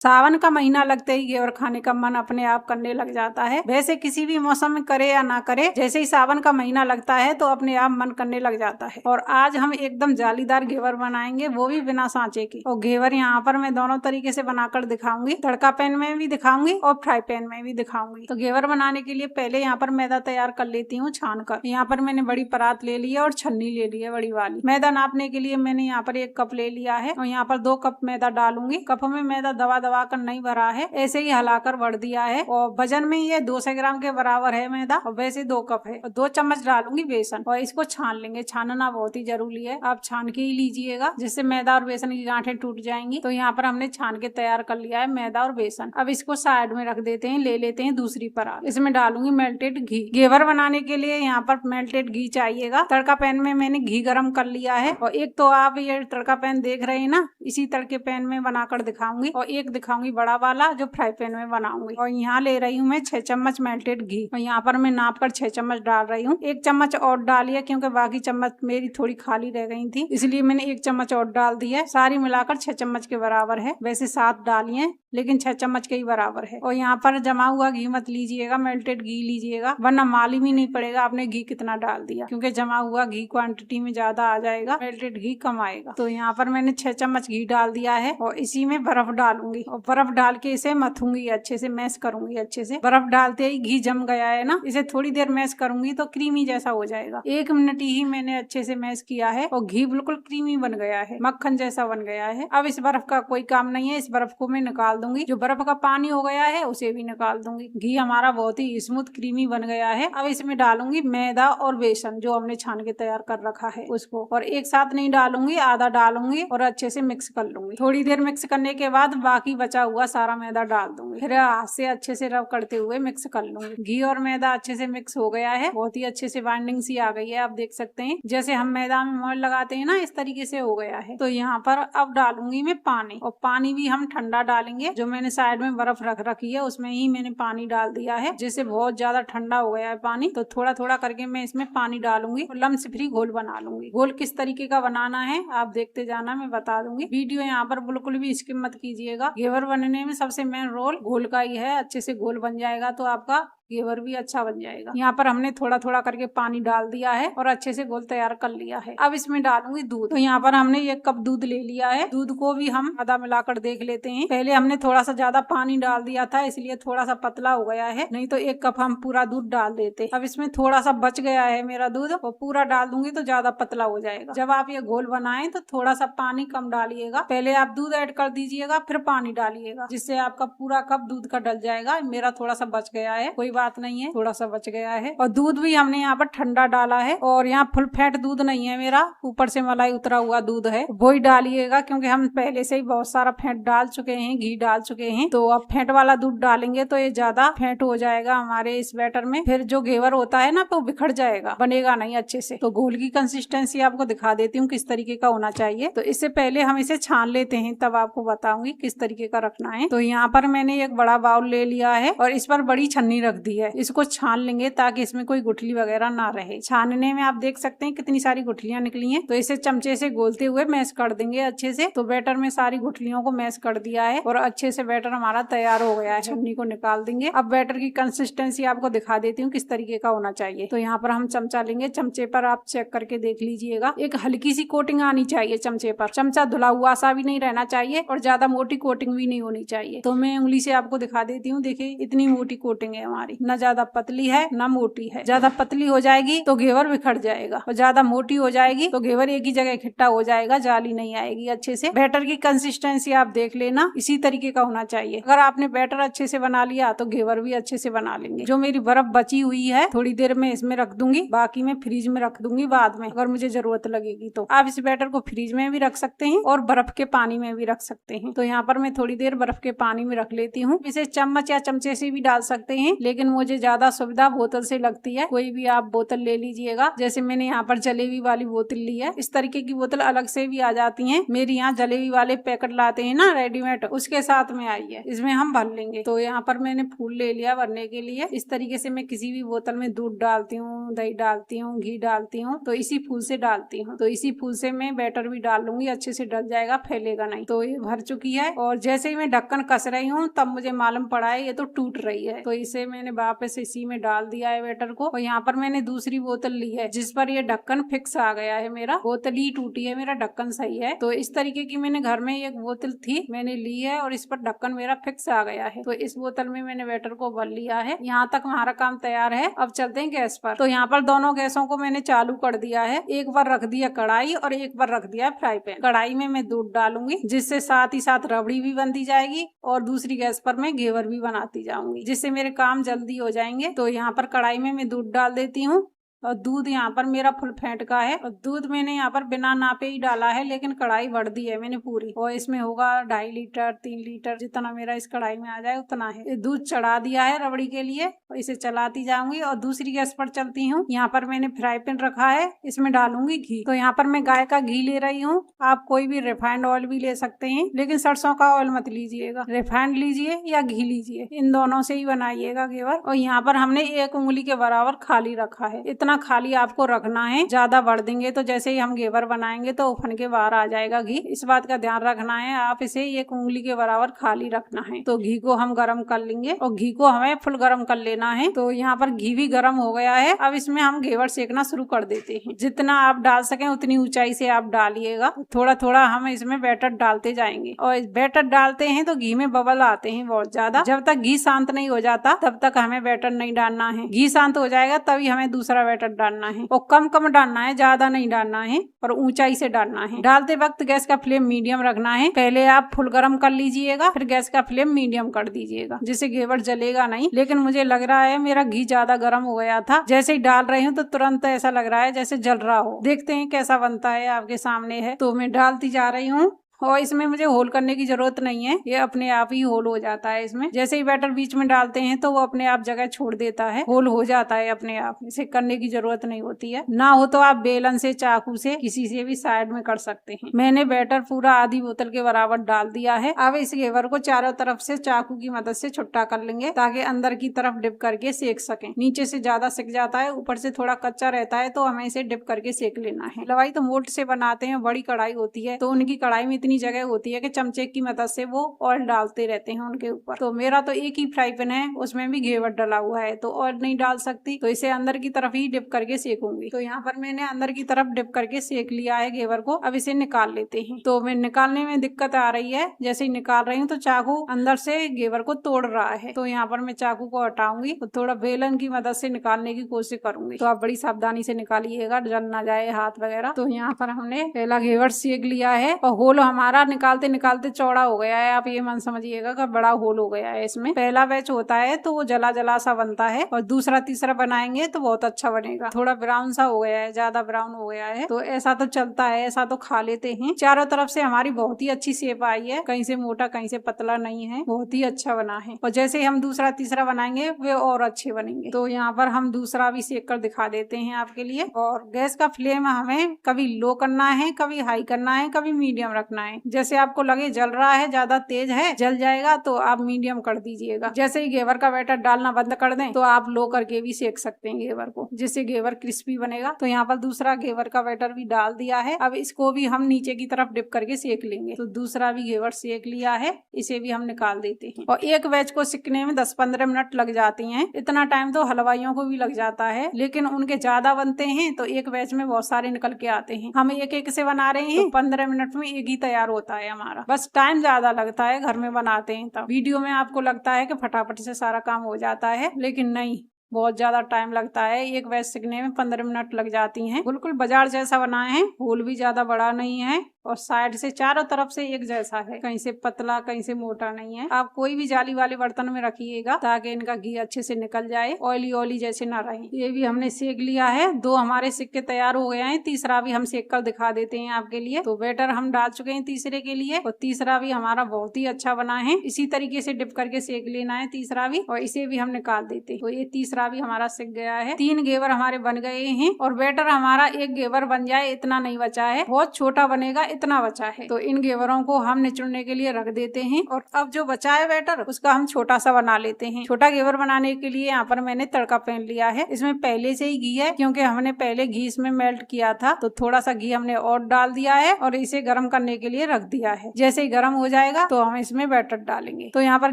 सावन का महीना लगते ही घेवर खाने का मन अपने आप करने लग जाता है। वैसे किसी भी मौसम में करे या ना करे, जैसे ही सावन का महीना लगता है तो अपने आप मन करने लग जाता है। और आज हम एकदम जालीदार घेवर बनाएंगे, वो भी बिना सांचे के। और घेवर यहाँ पर मैं दोनों तरीके से बनाकर दिखाऊंगी, तड़का पैन में भी दिखाऊंगी और फ्राई पैन में भी दिखाऊंगी। तो घेवर बनाने के लिए पहले यहाँ पर मैदा तैयार कर लेती हूँ छान कर। यहाँ पर मैंने बड़ी परात ले ली है और छन्नी ले ली है बड़ी वाली। मैदा नापने के लिए मैंने यहाँ पर 1 कप ले लिया है और यहाँ पर 2 कप मैदा डालूंगी। कप में मैदा दबा कर नहीं भरा है, ऐसे ही हिलाकर भर दिया है। और वजन में ये 200 ग्राम के बराबर है मैदा, और वैसे 2 कप है। और 2 चम्मच डालूंगी बेसन और इसको छान लेंगे। छानना बहुत ही जरूरी है, आप छान के ही लीजिएगा, जिससे मैदा और बेसन की गांठें टूट जाएंगी। तो यहाँ पर हमने छान के तैयार कर लिया है मैदा और बेसन। अब इसको साइड में रख देते हैं, ले लेते हैं दूसरी परात। इसमें डालूंगी मेल्टेड घी। घेवर बनाने के लिए यहाँ पर मेल्टेड घी चाहिएगा। तड़का पैन में मैंने घी गरम कर लिया है। और एक तो आप ये तड़का पैन देख रहे हैं ना, इसी तड़के पैन में बनाकर दिखाऊंगी और एक दिखाऊंगी बड़ा वाला जो फ्राई पैन में बनाऊंगी। और यहाँ ले रही हूँ मैं 6 चम्मच मेल्टेड घी और यहाँ पर मैं नाप कर 6 चम्मच डाल रही हूँ। 1 चम्मच और डालिए क्योंकि बाकी चम्मच मेरी थोड़ी खाली रह गई थी, इसलिए मैंने 1 चम्मच और डाल दी है। सारी मिलाकर 6 चम्मच के बराबर है। वैसे 7 डालिए लेकिन 6 चम्मच के ही बराबर है। और यहाँ पर जमा हुआ घी मत लीजिएगा, मेल्टेड घी लीजिएगा, वरना मालूम ही नहीं पड़ेगा आपने घी कितना डाल दिया, क्योंकि जमा हुआ घी क्वांटिटी में ज्यादा आ जाएगा, मेल्टेड घी कम आएगा। तो यहाँ पर मैंने 6 चम्मच घी डाल दिया है और इसी में बर्फ डालूंगी और बर्फ डाल के इसे मथूंगी, अच्छे से मैश करूंगी। अच्छे से बर्फ डालते ही घी जम गया है ना, इसे थोड़ी देर मैश करूंगी तो क्रीमी जैसा हो जाएगा। 1 मिनट ही मैंने अच्छे से मैश किया है और घी बिल्कुल क्रीमी बन गया है, मक्खन जैसा बन गया है। अब इस बर्फ का कोई काम नहीं है, इस बर्फ को मैं निकाल दूंगी। जो बर्फ का पानी हो गया है उसे भी निकाल दूंगी। घी हमारा बहुत ही स्मूथ क्रीमी बन गया है। अब इसमें डालूंगी मैदा और बेसन जो हमने छान के तैयार कर रखा है उसको, और एक साथ नहीं डालूंगी, आधा डालूंगी और अच्छे से मिक्स कर लूंगी। थोड़ी देर मिक्स करने के बाद बाकी बचा हुआ सारा मैदा डाल दूंगी, फिर हाथ से अच्छे से रब करते हुए मिक्स कर लूंगी। घी और मैदा अच्छे से मिक्स हो गया है, बहुत ही अच्छे से बाइंडिंग सी आ गई है। आप देख सकते हैं जैसे हम मैदा में मोल लगाते हैं ना, इस तरीके से हो गया है। तो यहाँ पर अब डालूंगी मैं पानी, और पानी भी हम ठंडा डालेंगे। जो मैंने साइड में बर्फ रख रखी है उसमें ही मैंने पानी डाल दिया है, जिससे बहुत ज्यादा ठंडा हो गया है पानी। तो थोड़ा थोड़ा करके मैं इसमें पानी डालूंगी और लम्स फ्री घोल बना लूंगी। घोल किस तरीके का बनाना है आप देखते जाना, मैं बता दूंगी। वीडियो यहाँ पर बिल्कुल भी स्किप मत कीजिएगा। घेवर बनने में सबसे मेन रोल घोल का ही है। अच्छे से घोल बन जाएगा तो आपका घेवर भी अच्छा बन जाएगा। यहाँ पर हमने थोड़ा थोड़ा करके पानी डाल दिया है और अच्छे से घोल तैयार कर लिया है। अब इसमें डालूंगी दूध। तो यहाँ पर हमने 1 कप दूध ले लिया है। दूध को भी हम आधा मिलाकर देख लेते हैं। पहले हमने थोड़ा सा ज्यादा पानी डाल दिया था, इसलिए थोड़ा सा पतला हो गया है, नहीं तो 1 कप हम पूरा दूध डाल देते। अब इसमें थोड़ा सा बच गया है मेरा दूध, और पूरा डाल दूंगी तो ज्यादा पतला हो जाएगा। जब आप ये घोल बनाए तो थोड़ा सा पानी कम डालिएगा। पहले आप दूध ऐड कर दीजिएगा, फिर पानी डालिएगा, जिससे आपका पूरा कप दूध का डल जाएगा। मेरा थोड़ा सा बच गया है, कोई बात नहीं है, थोड़ा सा बच गया है। और दूध भी हमने यहाँ पर ठंडा डाला है, और यहाँ फुल फैट दूध नहीं है मेरा, ऊपर से मलाई उतरा हुआ दूध है, वो ही डालिएगा, क्योंकि हम पहले से ही बहुत सारा फैट डाल चुके हैं, घी डाल चुके हैं। तो अब फैट वाला दूध डालेंगे तो ये ज्यादा फैट हो जाएगा हमारे इस बैटर में, फिर जो घेवर होता है ना तो बिखर जाएगा, बनेगा नहीं अच्छे से। तो घोल की कंसिस्टेंसी आपको दिखा देती हूँ किस तरीके का होना चाहिए। तो इससे पहले हम इसे छान लेते हैं, तब आपको बताऊंगी किस तरीके का रखना है। तो यहाँ पर मैंने एक बड़ा बाउल ले लिया है और इस पर बड़ी छन्नी रख दी है। इसको छान लेंगे ताकि इसमें कोई गुठली वगैरह ना रहे। छानने में आप देख सकते हैं कितनी सारी गुठलियां निकली हैं। तो इसे चमचे से गोलते हुए मैश कर देंगे अच्छे से। तो बैटर में सारी गुठलियों को मैश कर दिया है और अच्छे से बैटर हमारा तैयार हो गया है। छन्नी को निकाल देंगे। अब बैटर की कंसिस्टेंसी आपको दिखा देती हूँ किस तरीके का होना चाहिए। तो यहाँ पर हम चमचा लेंगे, चमचे पर आप चेक करके देख लीजिएगा, एक हल्की सी कोटिंग आनी चाहिए चमचे पर। चमचा धुला हुआ सा भी नहीं रहना चाहिए और ज्यादा मोटी कोटिंग भी नहीं होनी चाहिए। तो मैं उंगली से आपको दिखा देती हूँ, देखिए इतनी मोटी कोटिंग है हमारी, न ज्यादा पतली है न मोटी है। ज्यादा पतली हो जाएगी तो घेवर बिखर जाएगा, और ज्यादा मोटी हो जाएगी तो घेवर एक ही जगह इकट्ठा हो जाएगा, जाली नहीं आएगी अच्छे से। बैटर की कंसिस्टेंसी आप देख लेना, इसी तरीके का होना चाहिए। अगर आपने बैटर अच्छे से बना लिया तो घेवर भी अच्छे से बना लेंगे। जो मेरी बर्फ बची हुई है थोड़ी देर में इसमें रख दूंगी, बाकी मैं फ्रीज में रख दूंगी बाद में, अगर मुझे जरूरत लगेगी तो। आप इस बैटर को फ्रीज में भी रख सकते हैं और बर्फ के पानी में भी रख सकते हैं। तो यहाँ पर मैं थोड़ी देर बर्फ के पानी में रख लेती हूँ। इसे चम्मच या चमचे से भी डाल सकते हैं, लेकिन मुझे ज्यादा सुविधा बोतल से लगती है। कोई भी आप बोतल ले लीजिएगा। जैसे मैंने यहाँ पर जलेबी वाली बोतल ली है। इस तरीके की बोतल अलग से भी आ जाती है। मेरी यहाँ जलेबी वाले पैकेट लाते हैं ना रेडीमेड, उसके साथ में आई है। इसमें हम भर लेंगे। तो यहाँ पर मैंने फूल ले लिया भरने के लिए। इस तरीके से मैं किसी भी बोतल में दूध डालती हूँ, दही डालती हूँ, घी डालती हूँ, तो इसी फूल से डालती हूँ। तो इसी फूल से मैं बैटर भी डाल लूंगी, अच्छे से डल जाएगा, फैलेगा नहीं। तो ये भर चुकी है और जैसे ही मैं ढक्कन कस रही हूँ तब मुझे मालूम पड़ा है ये तो टूट रही है। तो इसे मैंने वापस इसी में डाल दिया है बैटर को। और यहाँ पर मैंने दूसरी बोतल ली है जिस पर ये ढक्कन फिक्स आ गया है। मेरा बोतल ही टूटी है, मेरा ढक्कन सही है। तो इस तरीके की मैंने घर में एक बोतल थी, मैंने ली है और इस पर ढक्कन मेरा फिक्स आ गया है। तो इस बोतल में मैंने बैटर को भर लिया है। यहाँ तक हमारा काम तैयार है। अब चलते हैं गैस पर। तो यहाँ पर दोनों गैसों को मैंने चालू कर दिया है। एक बार रख दिया कढ़ाई और एक बार रख दिया फ्राई पैन। कढ़ाई में मैं दूध डालूंगी जिससे साथ ही साथ रबड़ी भी बनती जाएगी और दूसरी गैस पर मैं घेवर भी बनाती जाऊंगी जिससे मेरे काम जल्दी हो जाएंगे। तो यहाँ पर कढ़ाई में मैं दूध डाल देती हूँ और दूध यहाँ पर मेरा फुल फेंट का है और दूध मैंने यहाँ पर बिना नापे ही डाला है, लेकिन कढ़ाई भर दी है मैंने पूरी। और इसमें होगा 2.5 लीटर 3 लीटर, जितना मेरा इस कढ़ाई में आ जाए उतना है। दूध चढ़ा दिया है रबड़ी के लिए और इसे चलाती जाऊंगी और दूसरी गैस पर चलती हूँ। यहाँ पर मैंने फ्राई पैन रखा है, इसमें डालूंगी घी। तो यहाँ पर मैं गाय का घी ले रही हूँ। आप कोई भी रिफाइंड ऑयल भी ले सकते हैं, लेकिन सरसों का ऑयल मत लीजिएगा, रिफाइंड लीजिए या घी लीजिए, इन दोनों से ही बनाइएगा घेवर। और यहाँ पर हमने 1 उंगली के बराबर खाली रखा है। इतना खाली आपको रखना है, ज्यादा बढ़ देंगे तो जैसे ही हम घेवर बनाएंगे तो उफन के बाहर आ जाएगा घी। इस बात का ध्यान रखना है, आप इसे 1 उंगली के बराबर खाली रखना है। तो घी को हम गरम कर लेंगे और घी को हमें फुल गरम कर लेना है। तो यहाँ पर घी भी गरम हो गया है। अब इसमें हम घेवर सेकना शुरू कर देते हैं। जितना आप डाल सके उतनी ऊंचाई से आप डालिएगा। थोड़ा थोड़ा हम इसमें बैटर डालते जाएंगे और बैटर डालते हैं तो घी में बबल आते हैं बहुत ज्यादा। जब तक घी शांत नहीं हो जाता तब तक हमें बैटर नहीं डालना है। घी शांत हो जाएगा तभी हमें दूसरा बैटर डालना है और कम कम डालना है, ज्यादा नहीं डालना है और ऊंचाई से डालना है। डालते वक्त गैस का फ्लेम मीडियम रखना है। पहले आप फुल गरम कर लीजिएगा, फिर गैस का फ्लेम मीडियम कर दीजिएगा, जिससे घेवर जलेगा नहीं। लेकिन मुझे लग रहा है मेरा घी ज्यादा गर्म हो गया था। जैसे ही डाल रही हूँ तो तुरंत ऐसा लग रहा है जैसे जल रहा हो। देखते हैं कैसा बनता है, आपके सामने है। तो मैं डालती जा रही हूँ और इसमें मुझे होल करने की जरूरत नहीं है, ये अपने आप ही होल हो जाता है। इसमें जैसे ही बैटर बीच में डालते हैं तो वो अपने आप जगह छोड़ देता है, होल हो जाता है अपने आप। इसे करने की जरूरत नहीं होती है। ना हो तो आप बेलन से, चाकू से, किसी से भी साइड में कर सकते हैं। मैंने बैटर पूरा आधी बोतल के बराबर डाल दिया है। अब इस घेवर को चारों तरफ से चाकू की मदद से छुट्टा कर लेंगे ताकि अंदर की तरफ डिप करके सेक सकें। नीचे से ज्यादा सिक जाता है, ऊपर से थोड़ा कच्चा रहता है, तो हमें इसे डिप करके सेक लेना है। हलवाई तो मोल्ड से बनाते हैं, बड़ी कढ़ाई होती है तो उनकी कढ़ाई में इतनी जगह होती है कि चमचे की मदद से वो ऑयल डालते रहते हैं उनके ऊपर। तो मेरा तो एक ही फ्राई पैन है, उसमें भी घेवर डला हुआ है तो ऑयल नहीं डाल सकती, तो इसे अंदर की तरफ ही डिप करके सेकूंगी। तो यहाँ पर मैंने अंदर की तरफ डिप करके सेक लिया है घेवर को। अब इसे निकाल लेते हैं। तो मैं निकालने में दिक्कत आ रही है, जैसे ही निकाल रही हूँ तो चाकू अंदर से घेवर को तोड़ रहा है। तो यहाँ पर मैं चाकू को हटाऊंगी तो थोड़ा बेलन की मदद से निकालने की कोशिश करूंगी। तो आप बड़ी सावधानी से निकालिएगा, जल ना जाए हाथ वगैरह। तो यहाँ पर हमने पहला घेवर सेक लिया है और होल हमारा निकालते निकालते चौड़ा हो गया है। आप ये मन समझिएगा कि बड़ा होल हो गया है। इसमें पहला बैच होता है तो वो जला जला सा बनता है और दूसरा तीसरा बनाएंगे तो बहुत अच्छा बनेगा। थोड़ा ब्राउन सा हो गया है, ज्यादा ब्राउन हो गया है, तो ऐसा तो चलता है, ऐसा तो खा लेते हैं। चारों तरफ से हमारी बहुत ही अच्छी शेप आई है, कहीं से मोटा कहीं से पतला नहीं है, बहुत ही अच्छा बना है। और जैसे ही हम दूसरा तीसरा बनाएंगे वे और अच्छे बनेंगे। तो यहाँ पर हम दूसरा भी सेक कर दिखा देते हैं आपके लिए। और गैस का फ्लेम हमें कभी लो करना है, कभी हाई करना है, कभी मीडियम रखना है। जैसे आपको लगे जल रहा है, ज्यादा तेज है, जल जाएगा, तो आप मीडियम कर दीजिएगा। जैसे ही घेवर का बैटर डालना बंद कर दें तो आप लो करके भी सेक सकते हैं घेवर को, जिससे घेवर क्रिस्पी बनेगा। तो यहाँ पर दूसरा घेवर का बैटर भी डाल दिया है। अब इसको भी हम नीचे की तरफ डिप करके सेक लेंगे। तो दूसरा भी घेवर सेक लिया है, इसे भी हम निकाल देते हैं। और एक बैच को सिकने में 10-15 मिनट लग जाती हैं। इतना टाइम तो हलवाइयों को भी लग जाता है, लेकिन उनके ज्यादा बनते हैं तो एक बैच में बहुत सारे निकल के आते हैं। हम एक एक से बना रहे हैं तो 15 मिनट में एक ही तैयार होता है हमारा। बस टाइम ज्यादा लगता है, घर में बनाते हैं तब। वीडियो में आपको लगता है कि फटाफट से सारा काम हो जाता है, लेकिन नहीं, बहुत ज्यादा टाइम लगता है। एक बैच सिकने में 15 मिनट लग जाती हैं। बिल्कुल बाजार जैसा बनाए हैं, होल भी ज्यादा बड़ा नहीं है और साइड से चारों तरफ से एक जैसा है, कहीं से पतला कहीं से मोटा नहीं है। आप कोई भी जाली वाले बर्तन में रखिएगा ताकि इनका घी अच्छे से निकल जाए, ऑयली ऑयली जैसे ना रहे। ये भी हमने सेक लिया है, 2 हमारे सिक्के तैयार हो गए हैं, तीसरा भी हम सेक कर दिखा देते हैं आपके लिए। तो बैटर हम डाल चुके हैं तीसरे के लिए और तीसरा भी हमारा बहुत ही अच्छा बना है। इसी तरीके से डिप करके सेक लेना है तीसरा भी, और इसे भी हम निकाल देते हैं। तो ये तीसरा भी हमारा सिक गया है। 3 घेवर हमारे बन गए हैं और बैटर हमारा 1 घेवर बन जाए इतना नहीं बचा है, बहुत छोटा बनेगा इतना बचा है। तो इन घेवरों को हम निचुड़ने के लिए रख देते हैं और अब जो बचा है बैटर उसका हम छोटा सा बना लेते हैं। छोटा घेवर बनाने के लिए यहाँ पर मैंने तड़का पैन लिया है, इसमें पहले से ही घी है क्योंकि हमने पहले घी इसमें मेल्ट किया था। तो थोड़ा सा घी हमने और डाल दिया है और इसे गर्म करने के लिए रख दिया है। जैसे ही गर्म हो जाएगा तो हम इसमें बैटर डालेंगे। तो यहाँ पर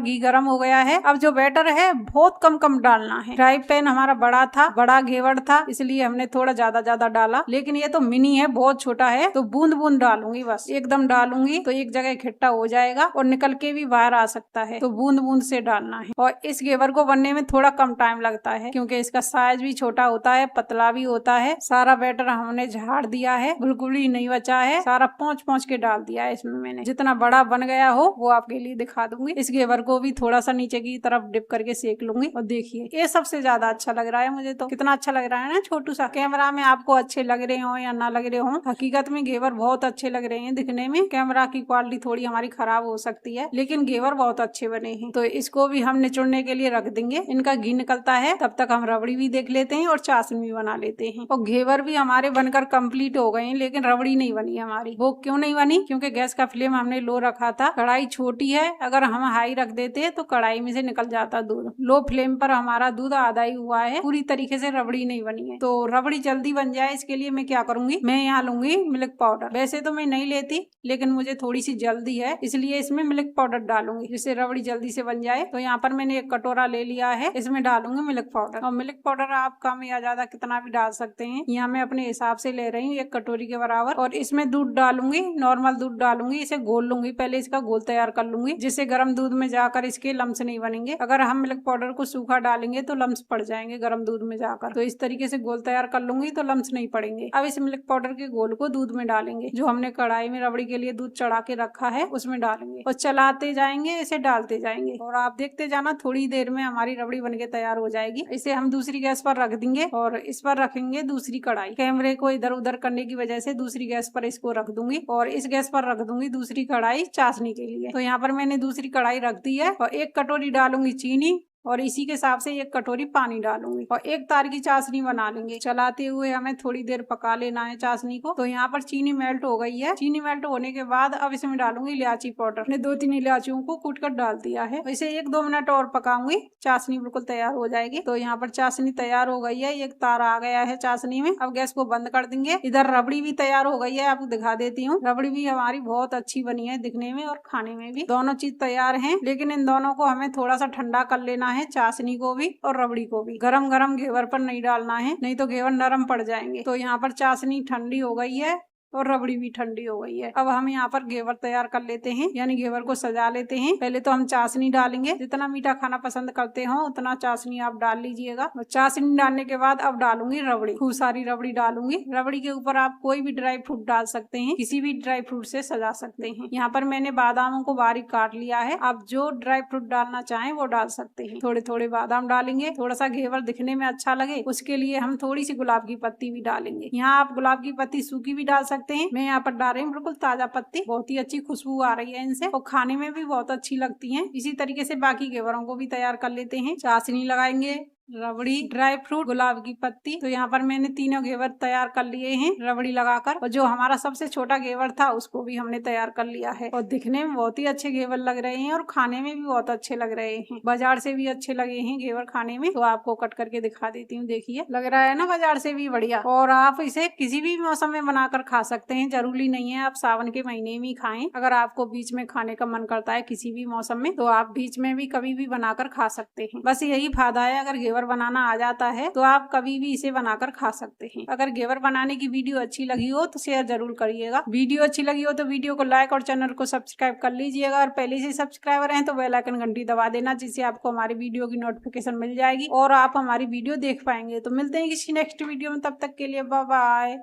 घी गर्म हो गया है। अब जो बैटर है बहुत कम कम डालना है। फ्राई पैन हमारा बड़ा था, बड़ा घेवर था, इसलिए हमने थोड़ा ज्यादा डाला, लेकिन ये तो मिनी है, बहुत छोटा है, तो बूंद बूंद डालूंगी, बस एकदम डालूंगी तो एक जगह इकट्ठा हो जाएगा और निकल के भी बाहर आ सकता है। तो बूंद बूंद से डालना है। और इस घेवर को बनने में थोड़ा कम टाइम लगता है क्योंकि इसका साइज भी छोटा होता है, पतला भी होता है। सारा बैटर हमने झाड़ दिया है, बिल्कुल ही नहीं बचा है, सारा पहुंच के डाल दिया है इसमें मैंने। जितना बड़ा बन गया हो वो आपके लिए दिखा दूंगी। इस घेवर को भी थोड़ा सा नीचे की तरफ डिप करके सेक लूंगी। और देखिए ये सबसे ज्यादा अच्छा लग रहा है मुझे, तो कितना अच्छा लग रहा है ना छोटू सा। कैमरा में आपको अच्छे लग रहे हो या ना लग रहे हो, हकीकत में घेवर बहुत अच्छे लग रहे हैं दिखने में। कैमरा की क्वालिटी थोड़ी हमारी खराब हो सकती है लेकिन घेवर बहुत अच्छे बने हैं। तो इसको भी हम निचोड़ने के लिए रख देंगे। इनका घी निकलता है तब तक हम रबड़ी भी देख लेते हैं और चाशनी भी बना लेते हैं। और घेवर भी हमारे बनकर कंप्लीट हो गए हैं लेकिन रबड़ी नहीं बनी हमारी। वो क्यों नहीं बनी? क्योंकि गैस का फ्लेम हमने लो रखा था, कढ़ाई छोटी है, अगर हम हाई रख देते तो कढ़ाई में से निकल जाता दूध। लो फ्लेम पर हमारा दूध आधा ही हुआ है, पूरी तरीके से रबड़ी नहीं बनी है। तो रबड़ी जल्दी बन जाए इसके लिए मैं क्या करूंगी, मैं यहाँ लूंगी मिल्क पाउडर। वैसे तो मैं नहीं लेती लेकिन मुझे थोड़ी सी जल्दी है इसलिए इसमें मिल्क पाउडर डालूंगी जिससे रबड़ी जल्दी से बन जाए। तो यहाँ पर मैंने एक कटोरा ले लिया है, इसमें डालूंगी मिल्क पाउडर। और मिल्क पाउडर आप कम या ज्यादा कितना भी डाल सकते हैं, यहाँ मैं अपने हिसाब से ले रही हूँ 1 कटोरी के बराबर। और इसमें दूध डालूंगी, नॉर्मल दूध डालूंगी, इसे घोल लूंगी, पहले इसका घोल तैयार कर लूंगी जिससे गर्म दूध में जाकर इसके लम्स नहीं बनेंगे। अगर हम मिल्क पाउडर को सूखा डालेंगे तो लम्स पड़ जाएंगे गर्म दूध में जाकर। तो इस तरीके से घोल तैयार कर लूंगी तो लम्स नहीं पड़ेंगे। अब इस मिल्क पाउडर के घोल को दूध में डालेंगे, जो हमने कढ़ाई में रबड़ी के लिए दूध चढ़ा के रखा है उसमें डालेंगे और चलाते जाएंगे, इसे डालते जाएंगे और आप देखते जाना, थोड़ी देर में हमारी रबड़ी बनके तैयार हो जाएगी। इसे हम दूसरी गैस पर रख देंगे और इस पर रखेंगे दूसरी कढ़ाई। कैमरे को इधर उधर करने की वजह से दूसरी गैस पर इसको रख दूंगी और इस गैस पर रख दूंगी दूसरी कढ़ाई चाशनी के लिए। तो यहाँ पर मैंने दूसरी कढ़ाई रख दी है और 1 कटोरी डालूंगी चीनी और इसी के हिसाब से 1 कटोरी पानी डालूंगी और 1 तार की चाशनी बना लेंगे। चलाते हुए हमें थोड़ी देर पका लेना है चाशनी को। तो यहाँ पर चीनी मेल्ट हो गई है। चीनी मेल्ट होने के बाद अब इसमें डालूंगी इलायची पाउडर। मैंने 2-3 इलायचियों को कूट कर डाल दिया है। इसे 1-2 मिनट और पकाऊंगी, चाशनी बिल्कुल तैयार हो जाएगी। तो यहाँ पर चाशनी तैयार हो गई है, 1 तार आ गया है चाशनी में। अब गैस को बंद कर देंगे। इधर रबड़ी भी तैयार हो गई है, आपको दिखा देती हूँ। रबड़ी भी हमारी बहुत अच्छी बनी है दिखने में और खाने में भी, दोनों चीज तैयार है। लेकिन इन दोनों को हमें थोड़ा सा ठंडा कर लेना है, चाशनी को भी और रबड़ी को भी। गरम गरम घेवर पर नहीं डालना है, नहीं तो घेवर नरम पड़ जाएंगे। तो यहाँ पर चाशनी ठंडी हो गई है और रबड़ी भी ठंडी हो गई है। अब हम यहाँ पर घेवर तैयार कर लेते हैं, यानी घेवर को सजा लेते हैं। पहले तो हम चाशनी डालेंगे, जितना मीठा खाना पसंद करते हो उतना चाशनी आप डाल लीजिएगा। और चाशनी डालने के बाद अब डालूंगी रबड़ी, खूब सारी रबड़ी डालूंगी। रबड़ी के ऊपर आप कोई भी ड्राई फ्रूट डाल सकते हैं, किसी भी ड्राई फ्रूट से सजा सकते हैं। यहाँ पर मैंने बादामों को बारीक काट लिया है, आप जो ड्राई फ्रूट डालना चाहें वो डाल सकते हैं। थोड़े थोड़े बादाम डालेंगे, थोड़ा सा घेवर दिखने में अच्छा लगे उसके लिए हम थोड़ी सी गुलाब की पत्ती भी डालेंगे। यहाँ आप गुलाब की पत्ती सूखी भी डाल सकते हैं, मैं यहाँ पर डाल रही हूँ बिल्कुल ताजा पत्ती। बहुत ही अच्छी खुशबू आ रही है इनसे और खाने में भी बहुत अच्छी लगती हैं। इसी तरीके से बाकी घेवरों को भी तैयार कर लेते हैं। चाशनी लगाएंगे, रबड़ी, ड्राई फ्रूट, गुलाब की पत्ती। तो यहाँ पर मैंने तीनों घेवर तैयार कर लिए हैं रबड़ी लगाकर। और जो हमारा सबसे छोटा घेवर था उसको भी हमने तैयार कर लिया है। और दिखने में बहुत ही अच्छे घेवर लग रहे हैं और खाने में भी बहुत अच्छे लग रहे हैं, बाजार से भी अच्छे लगे हैं घेवर खाने में। तो आपको कट करके दिखा देती हूँ, देखिए लग रहा है ना बाजार से भी बढ़िया। और आप इसे किसी भी मौसम में बनाकर खा सकते हैं, जरूरी नहीं है आप सावन के महीने में खाएं। अगर आपको बीच में खाने का मन करता है किसी भी मौसम में तो आप बीच में भी कभी भी बनाकर खा सकते हैं। बस यही फायदा है, अगर घेवर बनाना आ जाता है तो आप कभी भी इसे बनाकर खा सकते हैं। अगर घेवर बनाने की वीडियो अच्छी लगी हो तो शेयर जरूर करिएगा। वीडियो अच्छी लगी हो तो वीडियो को लाइक और चैनल को सब्सक्राइब कर लीजिएगा। और पहले से सब्सक्राइबर हैं तो बेल आइकन घंटी दबा देना, जिससे आपको हमारी वीडियो की नोटिफिकेशन मिल जाएगी और आप हमारी वीडियो देख पाएंगे। तो मिलते हैं किसी नेक्स्ट वीडियो में, तब तक के लिए बाय बाय।